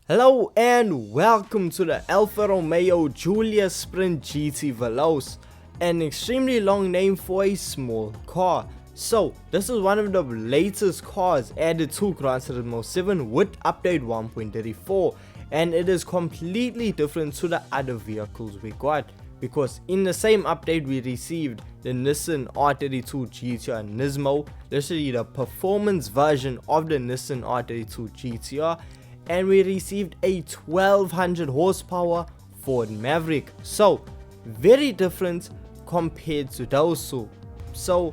Hello and welcome to the Alfa Romeo Giulia Sprint GT Veloce, an extremely long name for a small car. So this is one of the latest cars added to Gran Turismo 7 with update 1.34, and it is completely different to the other vehicles we got, because in the same update we received the Nissan R32 GTR Nismo, literally the performance version of the Nissan R32 GTR, and we received a 1200 horsepower Ford Maverick. So very different compared to those two. So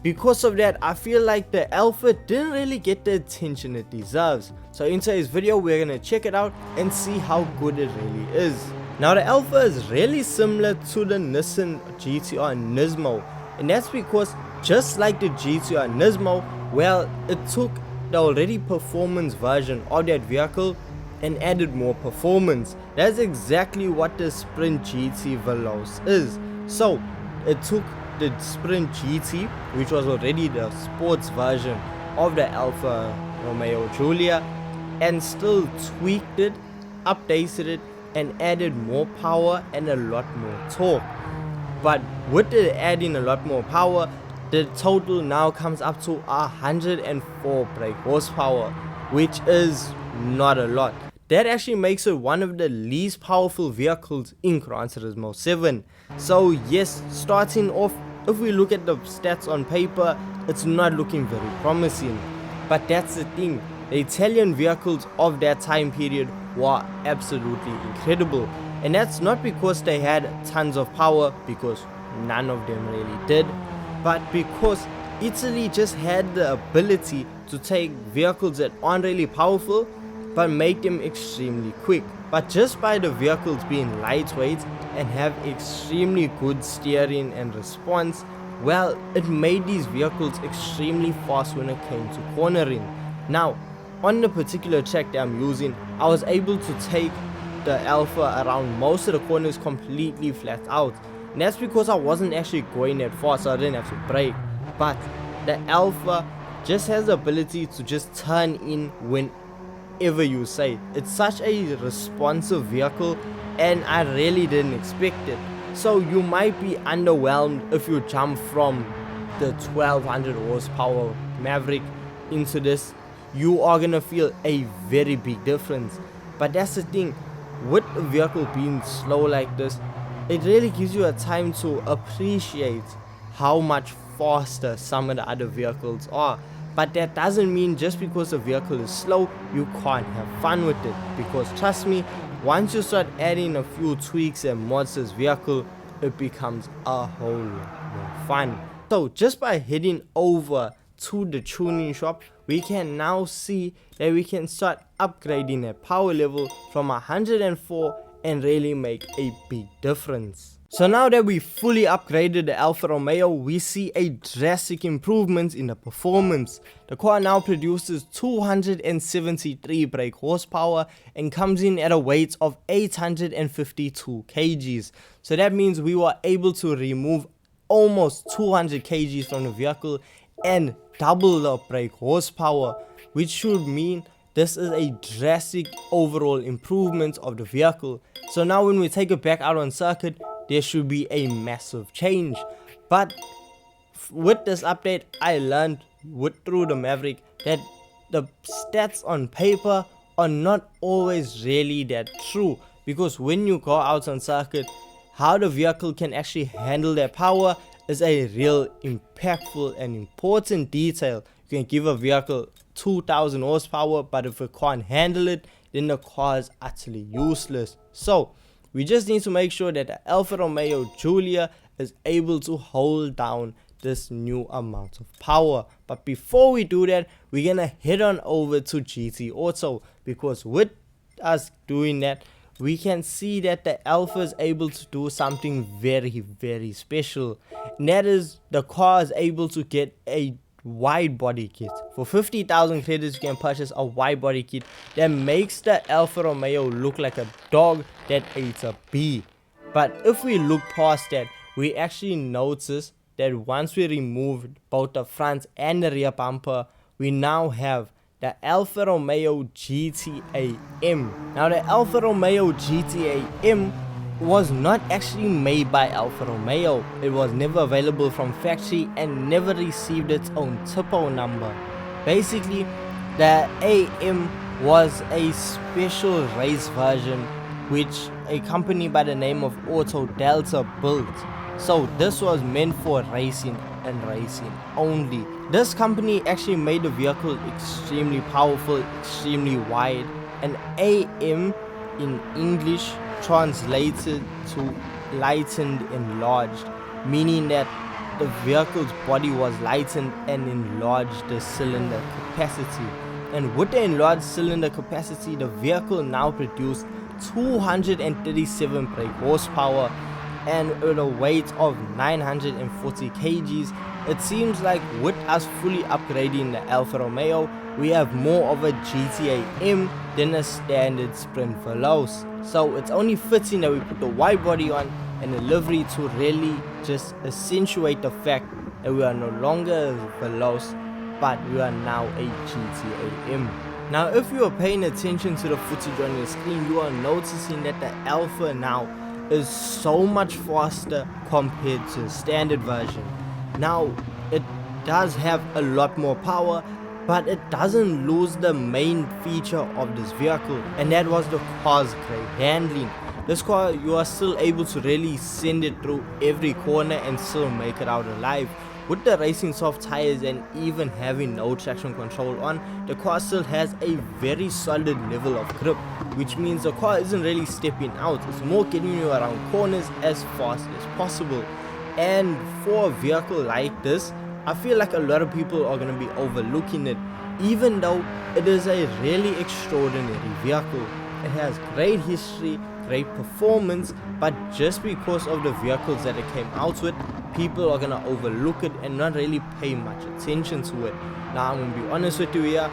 because of that, I feel like the Alfa didn't really get the attention it deserves. So in today's video we're gonna check it out and see how good it really is. Now the Alfa is really similar to the Nissan GTR Nismo, and that's because just like the GTR Nismo, well, it took the already performance version of that vehicle and added more performance. That's exactly what the Sprint GT Veloce is. So it took the Sprint GT, which was already the sports version of the Alfa Romeo Giulia, and still tweaked it, updated it, and added more power and a lot more torque. But with it adding a lot more power, the total now comes up to 104 brake horsepower, which is not a lot. That actually makes it one of the least powerful vehicles in Gran Turismo 7. So yes, starting off, if we look at the stats on paper, it's not looking very promising. But that's the thing, the Italian vehicles of that time period were absolutely incredible. And that's not because they had tons of power, because none of them really did, but because Italy just had the ability to take vehicles that aren't really powerful but make them extremely quick. But just by the vehicles being lightweight and have extremely good steering and response, well, it made these vehicles extremely fast when it came to cornering. Now on the particular track that I'm using, I was able to take the Alfa around most of the corners completely flat out. And that's because I wasn't actually going that fast, so I didn't have to brake. But the Alfa just has the ability to just turn in whenever you say. It's such a responsive vehicle, and I really didn't expect it. So you might be underwhelmed if you jump from the 1200 horsepower Maverick into this. You are gonna feel a very big difference. But that's the thing, with a vehicle being slow like this, it really gives you a time to appreciate how much faster some of the other vehicles are. But that doesn't mean just because a vehicle is slow, you can't have fun with it. Because trust me, once you start adding a few tweaks and mods to this vehicle, it becomes a whole lot more fun. So just by heading over to the tuning shop, we can now see that we can start upgrading that power level from 104 and really make a big difference. So now that we fully upgraded the Alfa Romeo, we see a drastic improvement in the performance. The car now produces 273 brake horsepower and comes in at a weight of 852 kgs. So that means we were able to remove almost 200 kgs from the vehicle and double the brake horsepower, which should mean this is a drastic overall improvement of the vehicle. So now when we take it back out on circuit, there should be a massive change. But with this update, I learned through the Maverick that the stats on paper are not always really that true, because when you go out on circuit, how the vehicle can actually handle their power is a real impactful and important detail. You can give a vehicle 2000 horsepower, but if it can't handle it, then the car is utterly useless. So we just need to make sure that the Alfa Romeo Giulia is able to hold down this new amount of power. But before we do that, we're gonna head on over to GT Auto, because with us doing that, we can see that the Alfa is able to do something very special, and that is the car is able to get a wide body kit. For 50,000 credits you can purchase a wide body kit that makes the Alfa Romeo look like a dog that ate a bee. But if we look past that, we actually notice that once we removed both the front and the rear bumper, we now have the Alfa Romeo GTA M. Now the Alfa Romeo GTA M was not actually made by Alfa Romeo. It was never available from factory and never received its own typo number. Basically, the AM was a special race version which a company by the name of Auto Delta built. So this was meant for racing and racing only. This company actually made the vehicle extremely powerful, extremely wide, and AM in English translated to lightened enlarged, meaning that the vehicle's body was lightened and enlarged the cylinder capacity. And with the enlarged cylinder capacity, the vehicle now produced 237 brake horsepower and with a weight of 940 kgs. It seems like with us fully upgrading the Alfa Romeo, we have more of a GTA M than a standard Sprint Veloce. So it's only fitting that we put the widebody on and the livery to really just accentuate the fact that we are no longer a Veloce, but we are now a GTA M. Now if you are paying attention to the footage on your screen, you are noticing that the Alfa now is so much faster compared to the standard version. Now it does have a lot more power, but it doesn't lose the main feature of this vehicle, and that was the car's great handling. This car, you are still able to really send it through every corner and still make it out alive. With the racing soft tires and even having no traction control on, the car still has a very solid level of grip, which means the car isn't really stepping out, it's more getting you around corners as fast as possible. And for a vehicle like this, I feel like a lot of people are going to be overlooking it, even though it is a really extraordinary vehicle. It has great history, great performance, but just because of the vehicles that it came out with, people are gonna overlook it and not really pay much attention to it. Now I'm gonna be honest with you here,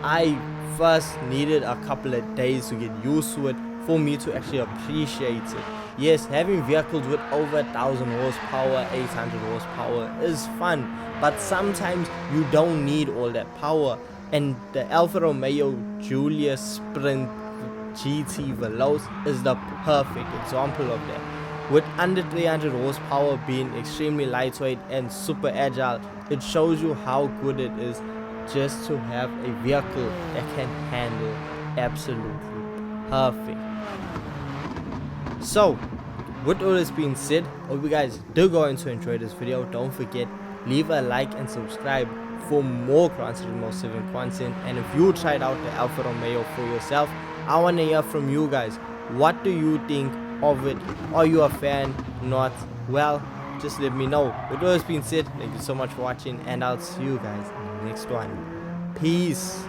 I first needed a couple of days to get used to it for me to actually appreciate it. Yes, having vehicles with over 1000 horsepower, 800 horsepower is fun, but sometimes you don't need all that power, and the Alfa Romeo Giulia Sprint GT Veloce is the perfect example of that. With under 300 horsepower, being extremely lightweight and super agile, it shows you how good it is just to have a vehicle that can handle absolutely perfect. So with all this being said, hope you guys do go and to enjoy this video. Don't forget, leave a like and subscribe for more Gran Turismo 7 content. And if you tried out the Alfa Romeo for yourself, I want to hear from you guys. What do you think of it? Are you a fan? Not? Well, just let me know. With all this being said, thank you so much for watching, and I'll see you guys in the next one. Peace.